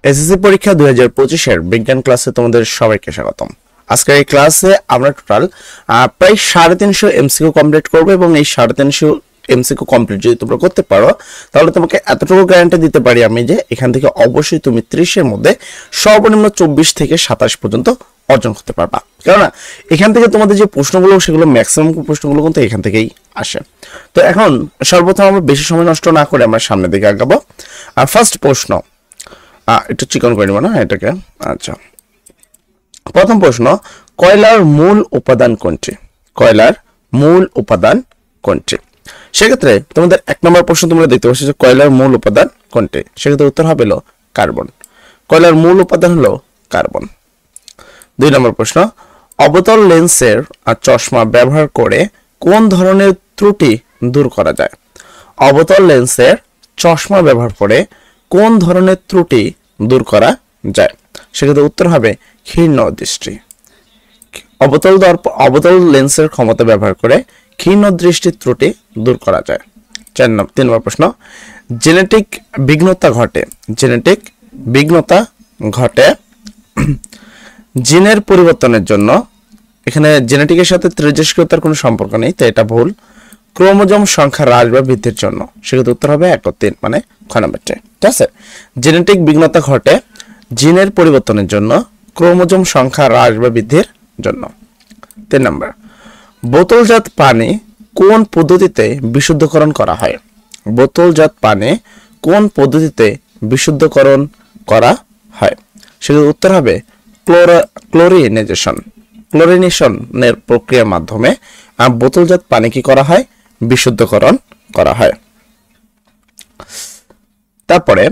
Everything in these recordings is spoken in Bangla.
এসএসসি পরীক্ষা 2025 এর বিজ্ঞান ক্লাসে তোমাদের সবাইকে স্বাগতম। আজকের এই ক্লাসে আমরা টোটাল প্রায় 350 এমসিকিউ কমপ্লিট করব এবং এই 350 এমসিকিউ কমপ্লিট যদি তোমরা করতে পারো তাহলে তোমাকে এতটুকু গ্যারান্টি দিতে পারি আমি যে এখান থেকে অবশ্যই তুমি 30 এর মধ্যে সর্বনিম্ন 24 থেকে 27 পর্যন্ত অর্জন করতে পারবা। কারণ এখান থেকে তোমাদের যে প্রশ্নগুলো সেগুলো ম্যাক্সিমাম প্রশ্নগুলো কিন্তু এখান থেকেই আসে। তো এখন সর্বপ্রথম আমরা বেশি সময় নষ্ট না করে আমরা সামনের দিকে আগাবো। আর ফার্স্ট প্রশ্ন একটু চিকন করে নিব না এটাকে। আচ্ছা, প্রথম প্রশ্ন, কয়লার মূল উপাদান কোনটি? কয়লার মূল উপাদান কোনটি? সেক্ষেত্রে তোমাদের 1 নম্বর প্রশ্ন তোমরা দেখতে পাচ্ছ যে কয়লার মূল উপাদান কোনটি, সেক্ষেত্রে উত্তর হবে হলো কার্বন। কয়লার মূল উপাদান হলো কার্বন। 2 নম্বর প্রশ্ন, অবতল লেন্সের চশমা ব্যবহার করে কোন ধরনের ত্রুটি দূর করা যায়? অবতল লেন্সের চশমা ব্যবহার করে কোন ধরনের ত্রুটি দূর করা যায়? সেক্ষেত্রে উত্তর হবে ক্ষীণ দৃষ্টি। অবতল লেন্সের ক্ষমতা ব্যবহার করে ক্ষীণ দৃষ্টির ত্রুটি দূর করা যায়। 3 নম্বর প্রশ্ন, জেনেটিক বিঘ্নতা ঘটে জিনের পরিবর্তনের জন্য। এখানে জেনেটিকের সাথে তেজস্ক্রিয়তার কোনো সম্পর্ক নেই, তো এটা ভুল। ক্রোমোজোম সংখ্যা হ্রাস বা বৃদ্ধির জন্য, সেক্ষেত্রে উত্তর হবে 1 ও 3 মানে খ নম্বরটি। ঠিক আছে, জেনেটিক বিঘ্নতা ঘটে জিনের পরিবর্তনের জন্য, ক্রোমোজোম সংখ্যা হ্রাস বা বৃদ্ধির জন্য। 3 নম্বর, বোতলজাত পানি কোন পদ্ধতিতে বিশুদ্ধকরণ করা হয়? বোতলজাত পানি কোন পদ্ধতিতে বিশুদ্ধকরণ করা হয়? সেক্ষেত্রে উত্তর হবে ক্লোরিনেশনের প্রক্রিয়ার মাধ্যমে বোতলজাত পানি কি করা হয়? বিশুদ্ধকরণ করা হয়। তারপরে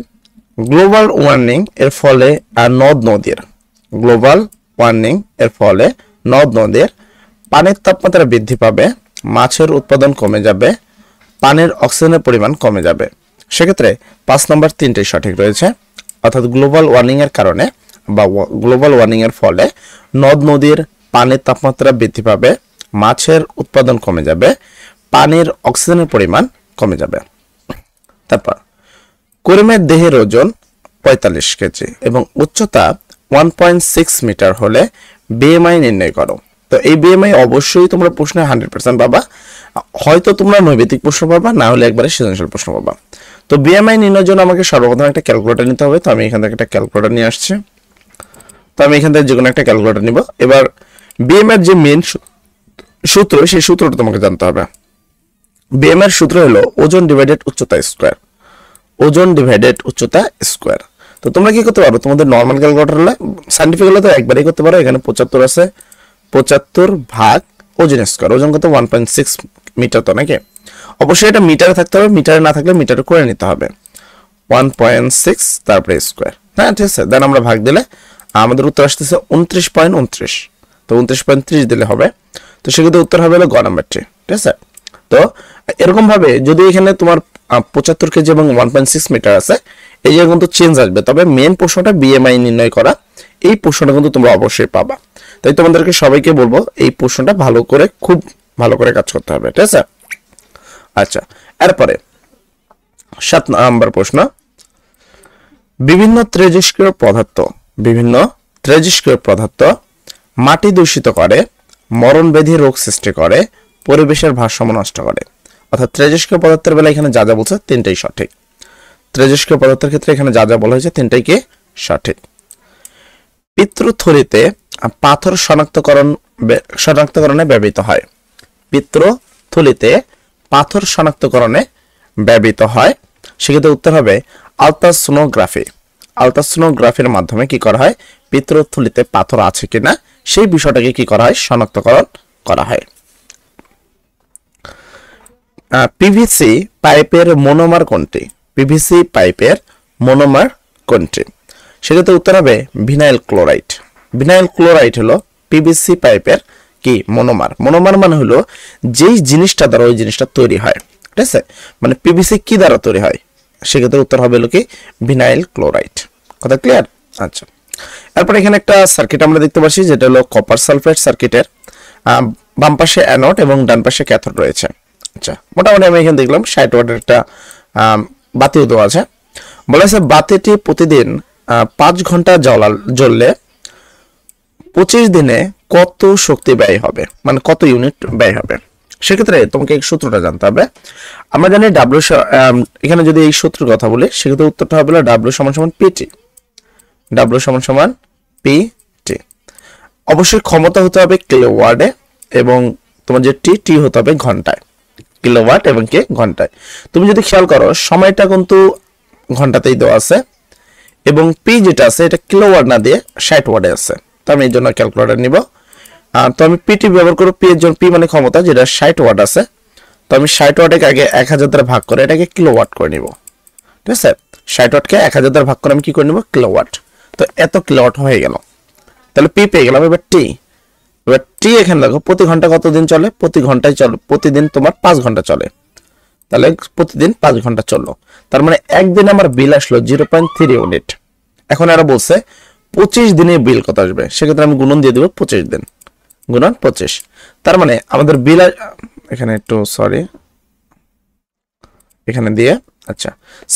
গ্লোবাল ওয়ার্মিং এর ফলে নদ নদীর পানির তাপমাত্রা বৃদ্ধি পাবে, মাছের উৎপাদন কমে যাবে, পানির অক্সিজেনের পরিমাণ কমে যাবে। সেক্ষেত্রে 5 নম্বর 3টেই সঠিক রয়েছে। অর্থাৎ গ্লোবাল ওয়ার্মিং এর কারণে বা গ্লোবাল ওয়ার্মিং এর ফলে নদ নদীর পানির তাপমাত্রা বৃদ্ধি পাবে, মাছের উৎপাদন কমে যাবে, পানির অক্সিজেনের পরিমাণ কমে যাবে। তারপর করিমের দেহের ওজন 45 কেজি এবং উচ্চতা 1.6 মিটার হলে বিএমআই নির্ণয় করো। তো এই বিএমআই অবশ্যই তোমরা প্রশ্নে 100% পাবা, হয়তো তোমরা নৈবেদিক প্রশ্ন পাবা, না হলে একবারে সৃজনশীল প্রশ্ন পাবা। তো বিএমআই নির্ণয়ের জন্য আমাকে সর্বপ্রথম একটা ক্যালকুলেটর নিতে হবে। তো আমি এখান থেকে একটা ক্যালকুলেটর নিয়ে আসছি। তো আমি এখান থেকে যে কোনো একটা ক্যালকুলেটর নিব। এবার বিএমআই যে মেন সূত্র, সেই সূত্রটা তোমাকে জানতে হবে। বিএমআই সূত্র হলো ওজন ডিভাইডেড উচ্চতা স্কয়ার। ওজন ডিভাইডেড উচ্চতা স্কয়ার। তো তোমরা কি করতে পারো, তোমাদের নরমাল ক্যালকুলেটর হলে, সায়েন্টিফিক হলে তো একবারই করতে পারো। এখানে 75 আছে, 75 ভাগ ওজন স্কয়ার। ওজন কত? 1.6 মিটার, তো নাকি? অবশ্যই এটা মিটারে থাকতে হবে, মিটারে না থাকলে মিটারে করে নিতে হবে। 1.6 তারপরে স্কয়ার। হ্যাঁ, ঠিক আছে। দেন আমরা ভাগ দিলে আমাদের উত্তর আসতেছে 29.29। তো 29.30 দিলে হবে। তো সেক্ষেত্রে উত্তর হবে হলো গ নাম্বারটি। ঠিক আছে। তো এরকম ভাবে যদি এখানে তোমার 75 কেজি এবং 1.6 মিটার আছে, এই যে কিন্তু চেঞ্জ আসবে। তবে মেন প্রশ্নটা বিএমআই নির্ণয় করা, এই প্রশ্নটা কিন্তু তোমরা অবশ্যই পাবা। তাই তোমাদেরকে সবাইকে বলবো এই প্রশ্নটা খুব ভালো করে কাজ করতে হবে। ঠিক আছে। আচ্ছা, এরপরে 7 নম্বর প্রশ্ন, বিভিন্ন তেজস্ক্রিয় পদার্থ মাটি দূষিত করে, মরণব্যাধি রোগ সৃষ্টি করে, পরিবেশের ভারসাম্য নষ্ট করে। অর্থাৎ তেজস্ক্রিয় পদার্থের বেলা এখানে যা যা বলছে 3টাই সঠিক। তেজস্ক্রিয় পদার্থের ক্ষেত্রে এখানে যা যা বলা হয়েছে 3টাই কি সঠিক। পিত্রথলিতে পাথর শনাক্তকরণে ব্যবহৃত হয়। পিত্রথলিতে পাথর শনাক্তকরণে ব্যবহৃত হয়। সেক্ষেত্রে উত্তর হবে আলট্রাসোনোগ্রাফি। আলট্রাসোনোগ্রাফির মাধ্যমে কি করা হয়? পিত্রথলিতে পাথর আছে কিনা সেই বিষয়টাকে কি করা হয়? শনাক্তকরণ করা হয়। পিভিসি পাইপের মনোমার কোনটি? পিভিসি পাইপের মনোমার কোনটি? সেক্ষেত্রে উত্তর হবে ভিনাইল ক্লোরাইড। ভিনাইল ক্লোরাইড হলো পিভিসি পাইপের কি মনোমার। মনোমার মানে হলো যেই জিনিসটা দ্বারা ওই জিনিসটা তৈরি হয়। ঠিক আছে, মানে পিভিসি কি দ্বারা তৈরি হয়? সেক্ষেত্রে উত্তর হবে হলো কি ভিনাইল ক্লোরাইড। কথা ক্লিয়ার? আচ্ছা, এরপর এখানে একটা সার্কিট আমরা দেখতে পাচ্ছি, যেটা হলো কপার সালফেট সার্কিটের। বাম পাশে অ্যানোড এবং ডান পাশে ক্যাথোড রয়েছে। আচ্ছা, মোটামুটি আমি এখানে দেখলাম 60 ওয়াটের একটা বাতিও দেওয়া আছে। বলা আছে বাতিটি প্রতিদিন 5 ঘন্টা জ্বললে 25 দিনে কত শক্তি ব্যয় হবে, মানে কত ইউনিট ব্যয় হবে। সেক্ষেত্রে তোমাকে এই সূত্রটা জানতে হবে। আমরা জানি ডাব্লিউ, এখানে যদি এই সূত্রের কথা বলি সেক্ষেত্রে উত্তরটা হবে ডাব্লিউ সমান সমান পিটি। ডাব্লিউ সমান সমান পিটি। অবশ্যই ক্ষমতা হতে হবে কিলোওয়াটে এবং তোমার যে টি হতে হবে ঘন্টায়। কিলোওয়াট এবং কে ঘন্টায়। তুমি যদি খেয়াল করো সময়টা কিন্তু ঘন্টাতেই দেওয়া আছে এবং পি যেটা আছে এটা কিলোওয়াট না দিয়ে 60 ওয়াটে আছে। তো আমি এই জন্য ক্যালকুলেটর নিব। তো আমি পিটি ব্যবহার করব। পি এর জন্য, পি মানে ক্ষমতা, যেটা 60 ওয়াট আছে। তো আমি 60 ওয়াটকে আগে 1000 দ্বারা ভাগ করে এটাকে কিলোওয়াট করে নিব। ঠিক আছে, 60 ওয়াটকে 1000 দ্বারা ভাগ করে আমি কি করে নিব, কিলোওয়াট। তো এত কিলোওয়াট হয়ে গেল। তাহলে পি পেয়ে গেলাম। এবার টি এখানে দেখো প্রতি ঘন্টা কতদিন চলে, প্রতি ঘন্টায় চলে, প্রতিদিন তোমার 5 ঘন্টা চলে। তাহলে প্রতিদিন 5 ঘন্টা চললো। তার মানে একদিন আমার বিল আসলো 0.3 ইউনিট। এখন এরা বলছে 25 দিনে বিল কত আসবে। সেক্ষেত্রে আমি গুণন দিয়ে দেবো 25 দিন, গুণন 25। তার মানে আমাদের বিল, এখানে একটু সরি, এখানে দিয়ে আচ্ছা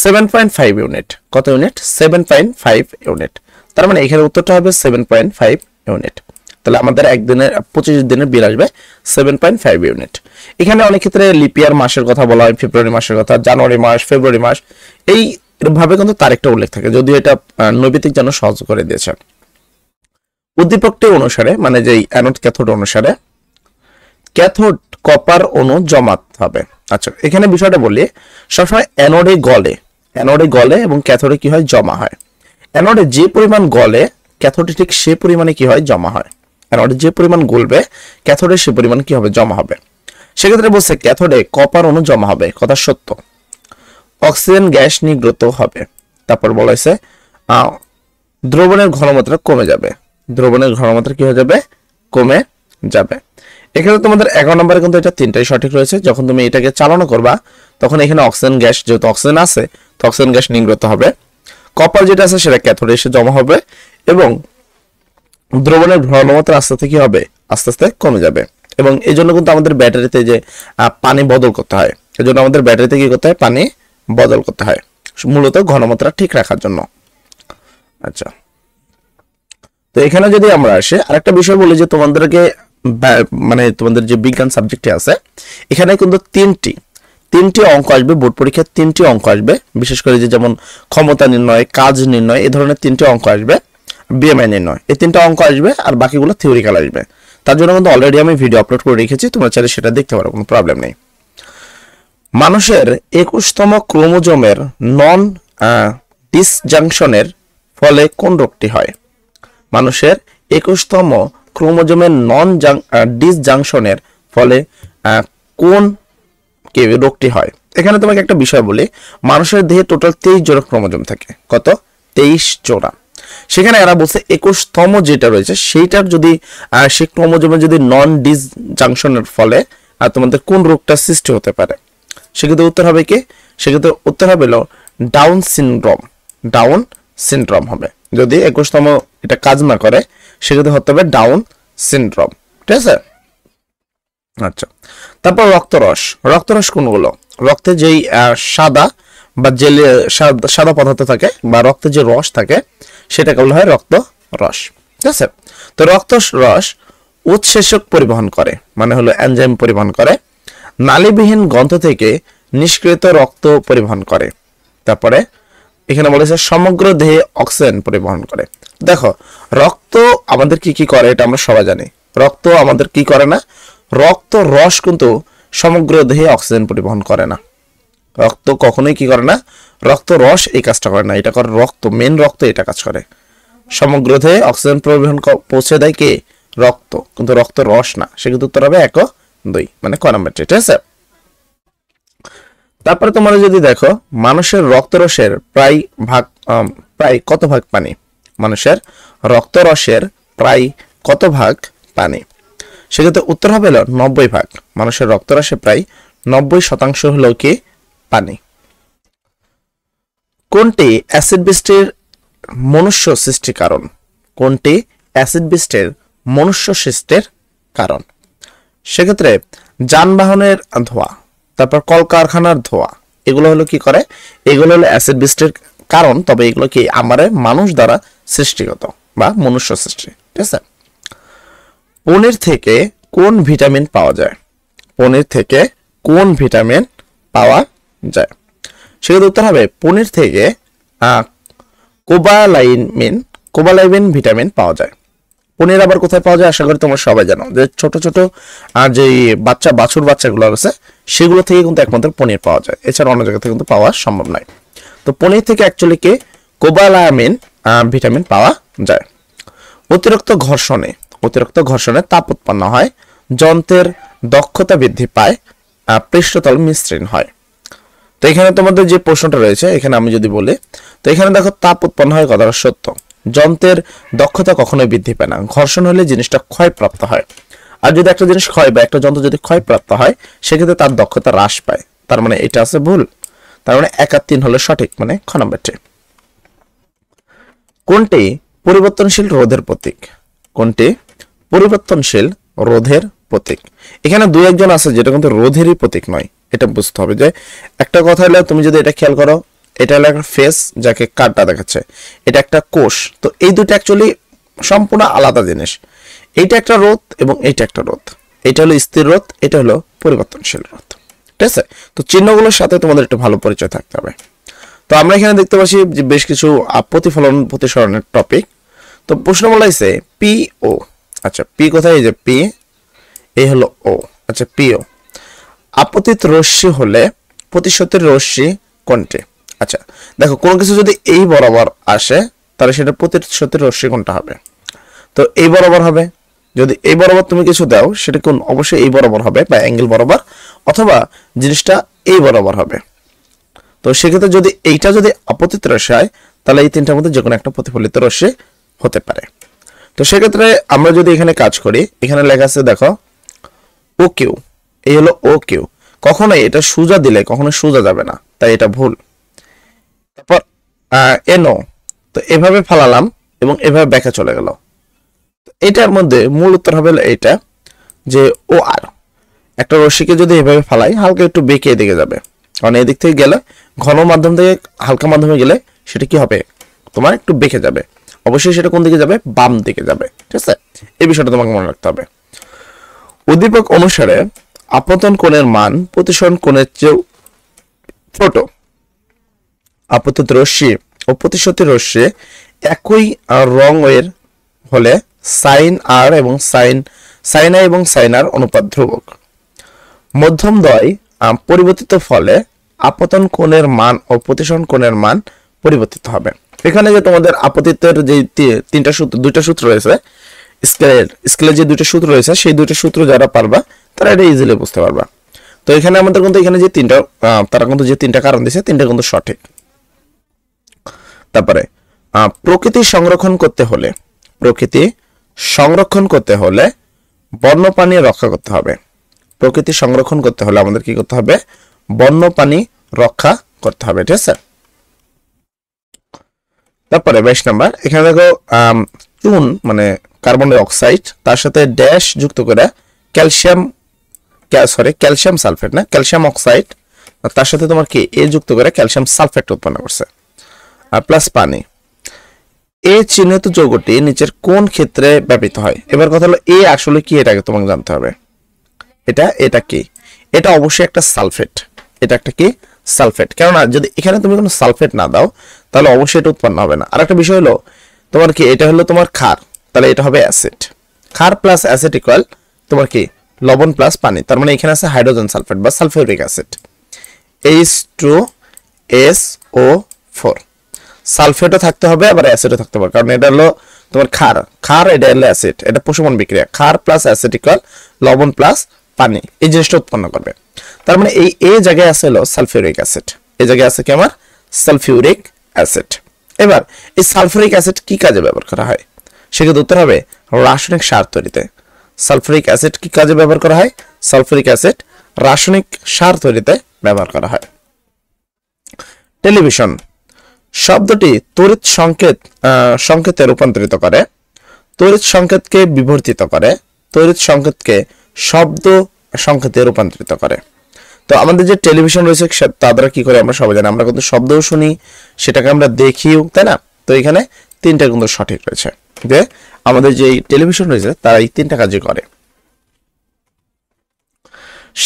7.5 ইউনিট। কত ইউনিট, 7.5 ইউনিট। তার মানে এখানে উত্তরটা হবে 7.5 ইউনিট। তাহলে আমাদের একদিনে 25 দিনের বিল আসবে 7.5 ইউনিট। এখানে অনেক ক্ষেত্রে লিপিয়ার মাসের কথা বলা হয়, ফেব্রুয়ারি মাসের কথা, জানুয়ারি মাস, ফেব্রুয়ারি মাস, এই ভাবে কিন্তু তারিখটা উল্লেখ থাকে, যদিও এটা নৈবেদিক যেন সহজ করে দিয়েছে। উদ্দীপকটি অনুসারে, মানে যে অ্যানোড ক্যাথোড অনুসারে, ক্যাথোড কপার অণু জমাত হবে। আচ্ছা, এখানে বিষয়টা বলি, সবসময় অ্যানোডে গলে এবং ক্যাথোডে কি হয়, জমা হয়। অ্যানোডে যে পরিমাণ গলে ক্যাথোডে ঠিক সে পরিমাণে কি হয়, জমা হয়। অ্যানোডে যে পরিমাণ গলবে ক্যাথোডে সে পরিমাণ কি হবে, জমা হবে। সেক্ষেত্রে বলছে ক্যাথোডে কপার অণু জমা হবে, কথা সত্য। অক্সিজেন গ্যাস নির্গত হবে। তারপর বলা হয়েছে দ্রবণের ঘনমাত্রা কমে যাবে। দ্রবণের ঘনমাত্রা কি হয়ে যাবে, কমে যাবে। এখানে তোমাদের 11 নম্বরে কিন্তু এটা তিনটাই সঠিক রয়েছে। যখন তুমি এটাকে চালনা করবা তখন এখানে অক্সিজেন গ্যাস, যেহেতু অক্সিজেন আছে তো অক্সিজেন গ্যাস নির্গত হবে। কপার যেটা আছে সেটা ক্যাথোডে এসে জমা হবে এবং দ্রবণের ঘনমাত্রা আস্তে আস্তে কি হবে, আস্তে আস্তে কমে যাবে। এবং এই জন্য কিন্তু আমাদের ব্যাটারিতে যে পানি বদল করতে হয়, এই জন্য আমাদের ব্যাটারিতে কি করতে হয়, পানি বদল করতে হয়, মূলত ঘনমাত্রা ঠিক রাখার জন্য। আচ্ছা, তো এখানে যদি আমরা আসি আরেকটা বিষয় বলি যে তোমাদেরকে, মানে তোমাদের যে বিজ্ঞান সাবজেক্টে আছে এখানে কিন্তু তিনটি অঙ্ক আসবে, বোর্ড পরীক্ষায় 3টি অঙ্ক আসবে। বিশেষ করে যে যেমন ক্ষমতা নির্ণয়, কাজ নির্ণয়, এই ধরনের 3টি অঙ্ক আসবে। বিএমআই নির্ণয়, এই 3টা অঙ্ক আসবে আর বাকিগুলো থিওরিক্যাল আসবে। তার জন্য কিন্তু অলরেডি আমি ভিডিও আপলোড করে রেখেছি, তোমরা চাইলে সেটা দেখতে পারো, কোনো প্রবলেম নেই। মানুষের 21তম ক্রোমোজোমের নন ডিসজাংশনের ফলে কোন রোগটি হয়? মানুষের 21তম ক্রোমোজোমের নন ডিসজাংশনের ফলে কোন রোগটি হয়? এখানে তোমাকে একটা বিষয় বলি, মানুষের দেহে টোটাল 23 জোড়া ক্রোমোজোম থাকে। কত? 23 জোড়া। সেখানে এরা বলছে 21তম যেটা রয়েছে সেইটার যদি সেই ক্রোমোজোমে যদি নন ডিসজাংশনের ফলে তোমাদের কোন রোগটা সৃষ্টি হতে পারে, সেক্ষেত্রে উত্তর হবে কি? সেক্ষেত্রে উত্তর হবে ডাউন সিনড্রোম হবে। যদি 21তম এটা কাজ না করে সেক্ষেত্রে হতে হবে ডাউন সিনড্রোম। ঠিক আছে? আচ্ছা, তারপর রক্তরস কোনগুলো? রক্তে যেই সাদা বা জেলে সাদা পদার্থ থাকে বা রক্তে যে রস থাকে সেটাকে বলা হয় রক্তরস। ঠিক আছে? তো রক্তরস উৎসেচক পরিবহন করে, মানে হলো এনজাইম পরিবহন করে। নালীবিহীন গ্রন্থ থেকে নিষ্কৃত রক্ত পরিবহন করে। তারপরে এখানে বলেছে সমগ্র দেহে অক্সিজেন পরিবহন করে। দেখো, রক্ত আমাদের কি করে এটা আমরা সবাই জানি। রক্ত আমাদের কি করে না, রক্ত রস কিন্তু সমগ্র দেহে অক্সিজেন পরিবহন করে না। রক্ত কখনোই কি করে না, রক্ত রস এই কাজটা করে না, এটা করে রক্ত, মেন রক্ত এটা কাজ করে। সমগ্র দেহে অক্সিজেন পরিবহন পৌঁছে দেয় কে? রক্ত, কিন্তু রক্ত রস না। সেক্ষেত্রে উত্তর হবে 1 ও 2, মানে ক নাম্বার। ঠিক আছে? তারপরে তোমরা যদি দেখো মানুষের রক্তরসের প্রায় কত ভাগ পানি? মানুষের রক্তরসের প্রায় কত ভাগ পানি? সেক্ষেত্রে উত্তর হবে 90 ভাগ। মানুষের রক্তরসে প্রায় 90% হলো কি পানি। কোনটি অ্যাসিড বৃষ্টির মনুষ্য সৃষ্টির কারণ? কোনটি অ্যাসিড বৃষ্টির মনুষ্য সৃষ্টির কারণ? সেক্ষেত্রে যানবাহনের ধোঁয়া, তারপর কলকারখানার ধোঁয়া, এগুলো হলো কি করে? এগুলো হলো অ্যাসিড বৃষ্টির কারণ, তবে এগুলো কি আমাদের মানুষ দ্বারা সৃষ্টিগত বা মনুষ্য সৃষ্টি। ঠিক আছে। পনির থেকে কোন ভিটামিন পাওয়া যায়? পনির থেকে কোন ভিটামিন পাওয়া যায়? সেক্ষেত্রে উত্তর হবে পনির থেকে কোবালামিন ভিটামিন পাওয়া যায়। পনির আবার কোথায় পাওয়া যায়? আশা করি তোমরা সবাই জানো যে ছোট ছোট যে বাছুর বাচ্চাগুলো আছে সেগুলো থেকে কিন্তু একমাত্র পনির পাওয়া যায়, এছাড়া অন্য জায়গা থেকে কিন্তু পাওয়া সম্ভব নয়। তো পনির থেকে অ্যাকচুয়ালি কি কোবালামিন ভিটামিন পাওয়া যায়। অতিরিক্ত ঘর্ষণে তাপ উৎপন্ন হয়, যন্ত্রের দক্ষতা বৃদ্ধি পায়, পৃষ্ঠতল মসৃণ হয়। তো এখানে তোমাদের যে প্রশ্নটা রয়েছে এখানে আমি যদি বলি, তো এখানে দেখো তাপ উৎপন্ন হয়, কথাটা সত্য। যন্ত্রের দক্ষতা কখনোই বৃদ্ধি পায় না, ঘর্ষণ হলে জিনিসটা ক্ষয়প্রাপ্ত হয়। আর যদি একটা জিনিস ক্ষয় বা একটা যন্ত্র যদি ক্ষয়প্রাপ্ত হয় সেক্ষেত্রে তার দক্ষতা হ্রাস পায়। তার মানে এটা আছে ভুল। তার মানে 1 আর 3 হলো সঠিক, মানে খ নম্বরটি। কোনটি পরিবর্তনশীল রোধের প্রতীক? কোনটি পরিবর্তনশীল রোধের প্রতীক? এখানে 2-1 জন আছে যেটা কিন্তু রোধেরই প্রতীক নয়, এটা বুঝতে হবে। যে একটা কথা হলো, তুমি যদি এটা খেয়াল করো, এটা হলো একটা ফেস যাকে কার্ডটা দেখাচ্ছে, এটা একটা কোষ। তো এই দুটো অ্যাকচুয়ালি সম্পূর্ণ আলাদা জিনিস। এইটা একটা রোধ এবং এইটা একটা রোধ। এটা হলো স্থির রোধ, এটা হলো পরিবর্তনশীল রোধ। ঠিক আছে। তো চিহ্নগুলোর সাথে তোমাদের একটু ভালো পরিচয় থাকতে হবে। তো আমরা এখানে দেখতে পাচ্ছি যে বেশ কিছু প্রতিফলন প্রতিসরণের টপিক। তো প্রশ্ন বলা হয়েছে পিও। আচ্ছা, পি কোথায়? এই যে পি, এই হলো ও। আচ্ছা, পিও আপতিত রশ্মি হলে প্রতিশতের রশ্মি কোনটি? আচ্ছা দেখো, কোনো কিছু যদি এই বরাবর আসে তাহলে সেটা প্রতিশতের রশ্মি কোনটা হবে? তো এই বরাবর হবে। যদি এই বরাবর তুমি কিছু দাও সেটা কোন? অবশ্যই এই বরাবর হবে বা অ্যাঙ্গেল বরাবর, অথবা জিনিসটা এই বরাবর হবে। তো সেক্ষেত্রে যদি এইটা যদি আপতিত রশ্মি হয় তাহলে এই তিনটার মধ্যে যে কোনো একটা প্রতিফলিত রশ্মি হতে পারে। তো সেক্ষেত্রে আমরা যদি এখানে কাজ করি, এখানে লেখা আছে দেখো ও কিউ, এই হলো ও কিউ। কখনোই এটা সোজা দিলে কখনো সোজা যাবে না, তাই এটা ভুল। তারপর এনও, তো এভাবে ফালালাম এবং এভাবে ব্যাকে চলে গেল। এটার মধ্যে মূল উত্তর হবে এইটা, যে ও আর একটা রশ্মিকে যদি এভাবে ফালাই হালকা একটু বেঁকে এদিকে যাবে, কারণ এদিক থেকে গেলে ঘন মাধ্যম থেকে হালকা মাধ্যমে গেলে সেটা কি হবে? তোমার একটু বেঁকে যাবে। অবশ্যই সেটা কোন দিকে যাবে? বাম দিকে যাবে। ঠিক আছে, এই বিষয়টা তোমাকে মনে রাখতে হবে। উদ্দীপক অনুসারে আপতন কোণের মান প্রতিসরণ কোণের চেয়েও ছোট। আপতিত রশ্মি ও প্রতিশোধী রশ্মি একই রঙের হলে সাইন আর এবং সাইন আই এবং সাইন আর অনুপাত ধ্রুবক। মধ্যম দ্বয় পরিবর্তিত ফলে আপতন কোণের মান ও প্রতিসরণ কোণের মান পরিবর্তিত হবে। এখানে যে তোমাদের আপতিতের যে দুইটা সূত্র রয়েছে, স্কেলের যে দুইটা সূত্র রয়েছে, সেই দুইটা সূত্র যারা পারবা তারা এটা ইজিলি বুঝতে পারবা। তো এখানে আমাদের কিন্তু এখানে যে তারা কিন্তু যে তিনটা কারণ দিয়েছে তিনটা কিন্তু সঠিক। তারপরে প্রকৃতি সংরক্ষণ করতে হলে বন্যপ্রাণী রক্ষা করতে হবে। প্রকৃতি সংরক্ষণ করতে হলে আমাদের কি করতে হবে? বন্যপ্রাণী রক্ষা করতে হবে। ঠিক আছে। তারপরে 22 নাম্বার, এখানে দেখো চুন মানে কার্বন ডাই অক্সাইড, তার সাথে ড্যাশ যুক্ত করে ক্যালসিয়াম সালফেট না ক্যালসিয়াম অক্সাইড, তার সাথে তোমার কি এ যুক্ত করে ক্যালসিয়াম সালফেট উৎপন্ন করছে, আর প্লাস পানি। এ চিহ্নিত যৌগটি নিচের কোন ক্ষেত্রে ব্যবহৃত হয়? এবার কথা হলো এ আসলে কি, এটাকে তোমাকে জানতে হবে। এটা কি? এটা অবশ্যই একটা সালফেট। এটা একটা কি? সালফেট। কেননা যদি এখানে তুমি কোনো সালফেট না দাও তাহলে অবশ্যই এটা উৎপন্ন হবে না। আর একটা বিষয় হলো তোমার কি, এটা হলো তোমার ক্ষার, তাহলে এটা হবে অ্যাসিড। ক্ষার প্লাস অ্যাসিড ইকুয়াল তোমার কি? লবণ প্লাস পানি। তার মানে এখানে আছে হাইড্রোজেন সালফেট বা সালফিউরিক অ্যাসিড, H2SO4। সালফেটও থাকতে হবে আবার অ্যাসিডও থাকতে হবে, কারণ এটা হলো তোমার ক্ষার, এটা হলো অ্যাসিড। এটা প্রশমন বিক্রিয়া, ক্ষার প্লাস অ্যাসিড ইকুয়াল লবণ প্লাস পানি, এই জিনিসটা উৎপন্ন করবে। তার মানে এই জায়গায় আছে হলো সালফিউরিক অ্যাসিড, এই জায়গায় আছে কি আমার? Sulphuric acid. এবার এই সালফিউরিক অ্যাসিড কি কাজে ব্যবহার করা হয়? সেক্ষেত্রে উত্তর হবে রাসায়নিক সার তৈরিতে। সালফিউরিক অ্যাসিড কি কাজে ব্যবহার করা হয়? সালফিউরিক অ্যাসিড রাসায়নিক সার তৈরিতে ব্যবহার করা হয়। টেলিভিশন শব্দটি তড়িৎ সংকেতে রূপান্তরিত করে, তড়িৎ সংকেতকে বিবর্তিত করে, তড়িৎ সংকেতকে শব্দ সংকেতে রূপান্তরিত করে। তো তো আমাদের যে টেলিভিশন রয়েছে তারা কি করে আমরা সবাই জানি, আমরা কিন্তু শব্দও শুনি, সেটাকে আমরা দেখিও, তাই না? তো এখানে তিনটা কিন্তু সঠিক রয়েছে, যে আমাদের যে টেলিভিশন রয়েছে তারা এই তিনটা কাজই করে।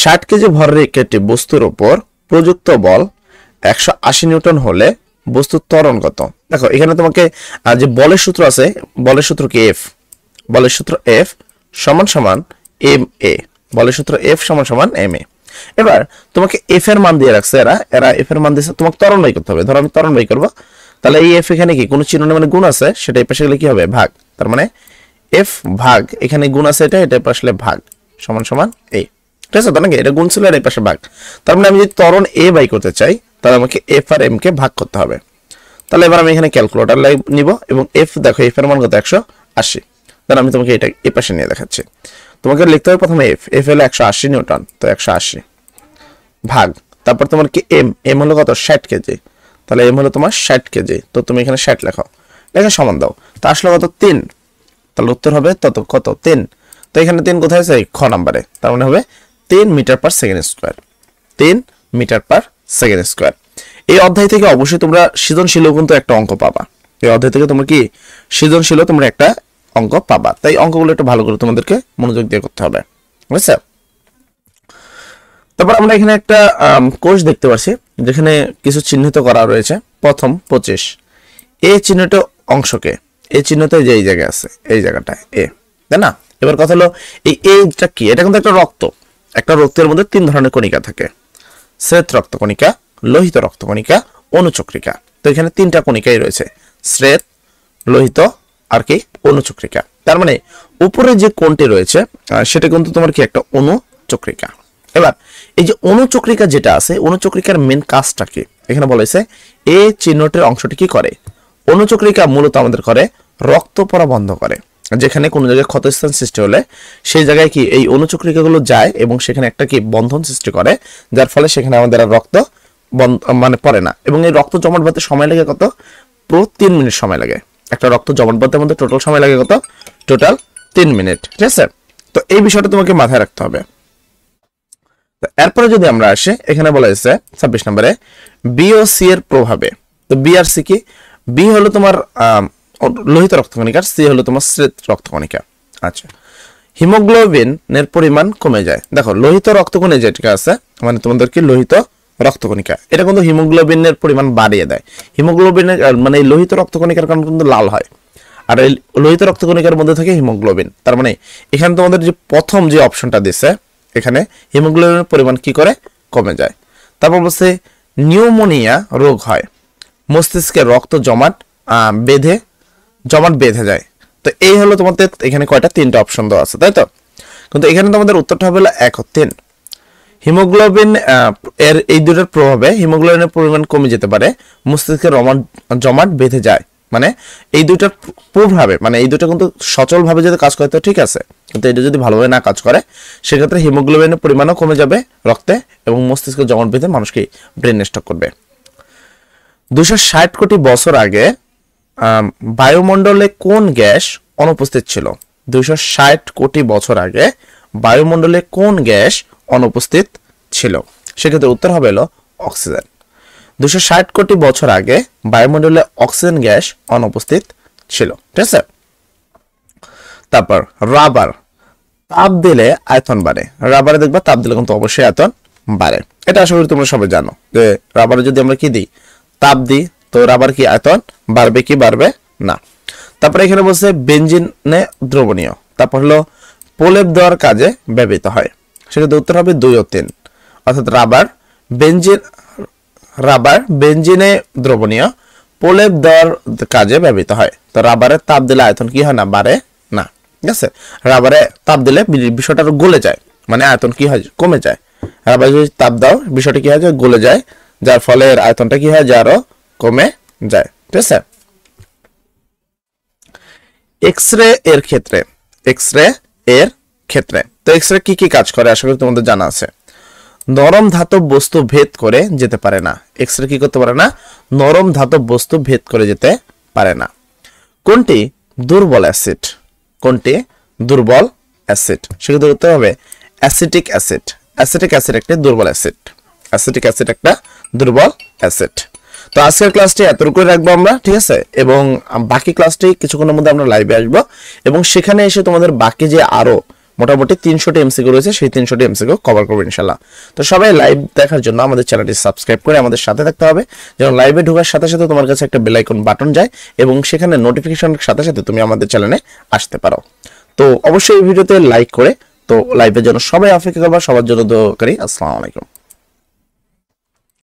60 কেজি ভরের একটি বস্তুর উপর প্রযুক্ত বল 180 নিউটন হলে বস্তুর ত্বরণ কত? দেখো এখানে তোমাকে যে বলের সূত্র আছে, বলের সূত্র কি এফ, বলের সূত্র এফ সমান সমান এম এ, বলের সূত্র এফ সমান সমান এম এ। এবার তোমাকে এফ এর মান দিয়ে রাখছে, এরা এফ এর মান দিয়েছে, তোমাকে ত্বরণ বাই করতে হবে। ধরো আমি ত্বরণ বাই করবো, তাহলে এই এফ এখানে কি কোনো চিহ্ন মানে গুণ আছে, সেটা এই পাশে গেলে কি হবে ভাগ, তার মানে এফ ভাগ এখানে গুণ আছে, এটা আসলে ভাগ সমান সমান এ, ঠিক আছে? তো নাকি এটা গুণ ছিল আর এই পাশে ভাগ, তার মানে আমি যদি ত্বরণ এ বাই করতে চাই তাহলে আমাকে এফ আর এম কে ভাগ করতে হবে। তাহলে এবার আমি এখানে ক্যালকুলেটর নিব এবং এফ দেখো এফ এর মান কত 180, তাহলে আমি তোমাকে এটা এই পাশে নিয়ে দেখাচ্ছি। তোমাকে লিখতে হবে প্রথমে এফ হলো 180 নিউটন, তো 180 ভাগ, তারপর তোমার কি এম হলো কত 60 কেজি, তাহলে এম হলো তোমার 60 কেজি, তো তুমি এখানে 60 লেখো, লেখা সমান দাও, তা আসলে কত 3, তাহলে উত্তর হবে তত কত 3। তো এখানে 3 কোথায় আছে খ নাম্বারে, তার মানে হবে 3 metre per second square, 3 metre per second square. এই অধ্যায় থেকে অবশ্যই তোমরা সৃজনশীলও কিন্তু একটা অঙ্ক পাবা, এই অধ্যায় থেকে তোমরা কি সৃজনশীলও তোমরা একটা অঙ্ক পাবা, তাই অঙ্কগুলো একটু ভালো করে তোমাদেরকে মনোযোগ দিয়ে করতে হবে, বুঝছো? তারপর আমরা এখানে একটা কোষ দেখতে পাচ্ছি যেখানে কিছু চিহ্নিত করা রয়েছে। প্রথম 25 এ চিহ্নিত অংশকে, এই চিহ্নটা যে এই জায়গায় আছে, এই জায়গাটা এ, তাই না? এবার কথা হলো এই এটা কি, এটা কিন্তু একটা রক্ত, একটা রক্তের মধ্যে 3 ধরনের কণিকা থাকে, শ্বেত রক্তকণিকা, লোহিত রক্তকণিকা, অনুচক্রিকা। তো এখানে 3টা কণিকাই রয়েছে, শ্বেত, লোহিত আর কি অনুচক্রিকা। তার মানে উপরে যে কোণটি রয়েছে সেটা কিন্তু তোমার কি একটা অনুচক্রিকা। এবার এই যে অনুচক্রিকা যেটা আছে, অনুচক্রিকার মেন কাজটা কি এখানে বলা হয়েছে, এ চিহ্নটির অংশটি কি করে, অনুচক্রিকা মূলত আমাদের করে রক্ত পড়া বন্ধ করে, যেখানে কোনো জায়গায় ক্ষতস্থান সৃষ্টি হলে সেই জায়গায় কি এই অনুচক্রিকাগুলো যায় এবং সেখানে একটা কি বন্ধন সৃষ্টি করে, যার ফলে সেখানে আমাদের আর রক্ত মানে পড়ে না। এবং এই রক্ত জমাট বাঁধতে সময় লাগে কত, পুরো 3 মিনিট সময় লাগে, একটা রক্ত জমাট বাঁধতে মধ্যে টোটাল সময় লাগে কত, টোটাল 3 মিনিট, ঠিক আছে? তো এই বিষয়টা তোমাকে মাথায় রাখতে হবে। এরপরে যদি আমরা আসি, এখানে বলা হয়েছে 26 নম্বরে বি ও সি এর প্রভাবে, তো বি আর সি কি, বি হলো তোমার লোহিত রক্তকণিকা, সি হলো তোমার শ্বেত রক্তকণিকা। আচ্ছা, হিমোগ্লোবিনের পরিমাণ কমে যায়। দেখো লোহিত রক্তকণিকা যেটা আছে মানে তোমাদের কি লোহিত রক্তকণিকা, এটা কিন্তু হিমোগ্লোবিনের পরিমাণ বাড়িয়ে দেয়। হিমোগ্লোবিনের মানে এই লোহিত রক্তকণিকার কারণে কিন্তু লাল হয়, আর এই লোহিত রক্তকণিকার মধ্যে থাকে হিমোগ্লোবিন। তার মানে এখানে তোমাদের যে প্রথম যে অপশনটা দিছে, এখানে হিমোগ্লোবিনের পরিমাণ কি করে কমে যায়। তারপর বলছে নিউমোনিয়া রোগ হয়, মস্তিষ্কে রক্ত জমাট বেঁধে যায়। তো এই হলো তোমাদের এখানে কয়টা, 3টা অপশন দেওয়া আছে, তাই তো? কিন্তু এখানে তোমাদের উত্তরটা হবে 1 ও 3। হিমোগ্লোবিন এর এই দুটোর প্রভাবে হিমোগ্লোবিনের পরিমাণ কমে যেতে পারে, মস্তিষ্কে জমাট বেঁধে যায়, মানে এই দুইটার প্রভাবে, মানে এই দুটো কিন্তু সচলভাবে যদি কাজ করে তো ঠিক আছে, কিন্তু এটা যদি ভালোভাবে না কাজ করে সেক্ষেত্রে হিমোগ্লোবিনের পরিমাণও কমে যাবে রক্তে এবং মস্তিষ্কে জমাট বেঁধে মানুষকে ব্রেন স্ট্রোক করবে। 260 কোটি বছর আগে বায়ুমণ্ডলে কোন গ্যাস অনুপস্থিত ছিল? 260 কোটি বছর আগে বায়ুমণ্ডলে কোন গ্যাস অনুপস্থিত ছিল? সেক্ষেত্রে উত্তর হবে হলো অক্সিজেন। 260 কোটি বছর আগে বায়ুমণ্ডলে অক্সিজেন গ্যাস অনুপস্থিত ছিল, ঠিক আছে? তারপর রাবার, তাপ দিলে আয়তন বাড়ে। রাবারে দেখবা তাপ দিলে কিন্তু অবশ্যই আয়তন বাড়ে, এটা আশা করি তোমরা সবাই জানো যে রাবারে যদি আমরা কি দিই, তাপ দিই, তো রাবার কি আয়তন বাড়বে কি বাড়বে না। তারপরে এখানে বলছে বেনজিনে দ্রবণীয়, তারপর হলো প্রলেপ দেওয়ার কাজে ব্যবহৃত হয়। সেক্ষেত্রে উত্তর হবে 2 ও 3, অর্থাৎ রাবার বেনজিনে দ্রবণীয়, প্রলেপ দেওয়ার কাজে ব্যবহৃত হয়। তো রাবারের তাপ দিলে আয়তন কি হয় না, বাড়ে না, ঠিক আছে? রাবারে তাপ দিলে বিষয়টা গলে যায়, মানে আয়তন কি হয়, কমে যায়। রাবারে যদি তাপ দাও বিষয়টা কি হয়, গলে যায়, যার ফলে এর আয়তনটা কি হয়, আরো কমে যায়, ঠিক আছে? এক্সরে এর ক্ষেত্রে, তো এক্সরে কি কি কাজ করে আশা করি তোমাদের জানা আছে। নরম ধাতব বস্তু ভেদ করে যেতে পারে না। এক্সরে কি করতে পারে না, নরম ধাতব বস্তু ভেদ করে যেতে পারে না। কোনটি দুর্বল অ্যাসিড? সেক্ষেত্রে উত্তর হবে অ্যাসিটিক অ্যাসিড। অ্যাসিটিক অ্যাসিড একটি দুর্বল অ্যাসিড। অ্যাসিটিক অ্যাসিড একটা দুর্বল অ্যাসিড। তো আজকের ক্লাসটি এতটুকু রাখবো আমরা, ঠিক আছে, এবং বাকি ক্লাসটি কিছুক্ষণের মধ্যে আমরা লাইভে আসবো এবং সেখানে এসে তোমাদের বাকি যে আরো মোটামুটি 300টি এমসিকিউ রয়েছে সেই 300টি এমসিকিউ কভার করবো ইনশাআল্লাহ। তো সবাই লাইভ দেখার জন্য আমাদের চ্যানেলটি সাবস্ক্রাইব করে আমাদের সাথে থাকতে হবে, যেন লাইভে ঢোকার সাথে সাথে তোমার কাছে একটা বেল আইকন বাটন যায় এবং সেখানে নোটিফিকেশনের সাথে সাথে তুমি আমাদের চ্যানেলে আসতে পারো। তো অবশ্যই এই ভিডিওতে লাইক করে তো লাইভের জন্য সবাই অপেক্ষা করবা, সবার জন্য দোয়া করি। আসসালামু আলাইকুম।